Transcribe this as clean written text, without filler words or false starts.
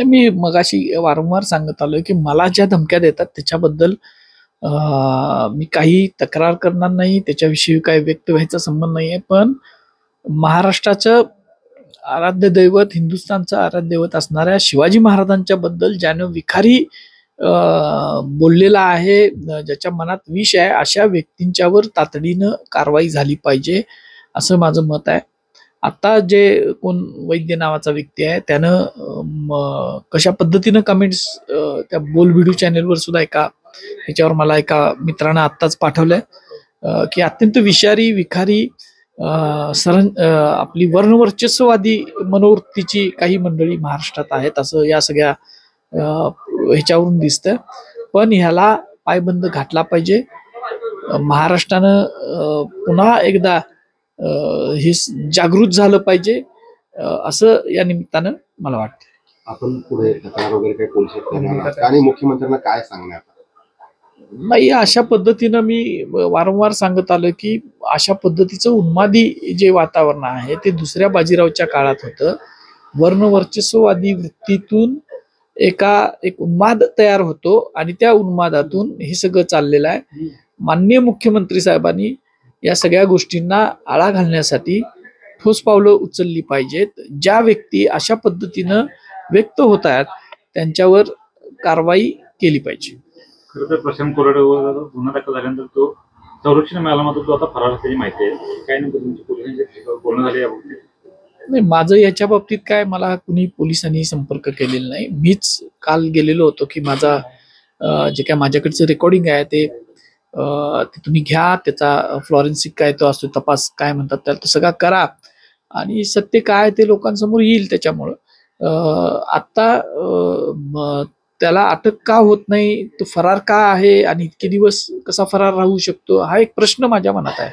मी मगाशी वारंवार सांगत आलोय की मला ज्या धमक्या देतात त्याच्याबद्दल मी काही तक्रार करणार नाही, त्याच्याविषयी काही व्यक्त व्हायचा संबंध नाहीये. पण महाराष्ट्राचं आराध्य दैवत, हिंदुस्थानचं आराध्य दैवत असणाऱ्या शिवाजी महाराजांच्या बद्दल ज्यानं विखारी बोललेला आहे, ज्याच्या मनात विष आहे, अशा व्यक्तींच्यावर तातडीनं कारवाई झाली पाहिजे, असं माझं मत आहे. आता जे कोण वैद्य नावाचा व्यक्ती आहे त्यानं कशा पद्धतीनं कमेंट्स त्या बोल व्हिडिओ चॅनेलवर सुद्धा ह्याच्यावर मला एका मित्रानं आत्ताच पाठवलंय की अत्यंत विषारी विखारी आपली वर्णवर्चस्ववादी मनोवृत्तीची काही मंडळी महाराष्ट्रात आहेत, असं या सगळ्या ह्याच्यावरून दिसतं. पण ह्याला पायबंद घातला पाहिजे. महाराष्ट्रानं पुन्हा एकदा हे जागृत झालं पाहिजे, असं या निमित्तानं मला वाटतं. आपण पुढे तक्रार वगैरे काही पोलिसात करणार आणि मुख्यमंत्र्यांना काय सांगणार? नाही, अशा पद्धतीनं मी वारंवार सांगत आलोय की अशा पद्धतीचं उन्मादी जे वातावरण आहे ते दुसऱ्या बाजीरावच्या काळात होतं. वर्णवर्चस्ववादी वृत्तीतून एक उन्माद तयार होतो आणि त्या उन्मादातून हे सगळं चाललेलं आहे. माननीय मुख्यमंत्री साहेबांनी या सगळ्या गोष्टींना आळा घालण्यासाठी ठोस पावलं उचलली पाहिजेत. ज्या व्यक्ती अशा पद्धतीनं व्यक्त होत आहेत त्यांच्यावर कारवाई केली पाहिजे. खरं तर प्रशांत कोराडेवर गुन्हा दाखल झाल्यानंतर तो संरक्षण मिळाला, मात्र तो आता फरार असल्याची माहिती आहे. काय नेमकं तुमची पोलिसांची बोलणं झाले याबाबतीत? नाही, माझं याच्या बाबतीत काय, मला कुणी पोलिसांनी संपर्क केलेला नाही. मीच काल गेलेलो होतो की माझा जे काय माझ्याकडचं रेकॉर्डिंग आहे ते तुम्ही घ्या, त्याचा फ्लॉरेन्सिक काय तो असतो तपास काय म्हणतात त्याला, तो सगळा करा आणि सत्य काय ते लोकांसमोर येईल. त्याच्यामुळं आता त्याला अटक का होत नाही, तो फरार का आहे आणि इतके दिवस कसा फरार राहू शकतो, हा एक प्रश्न माझ्या मनात आहे.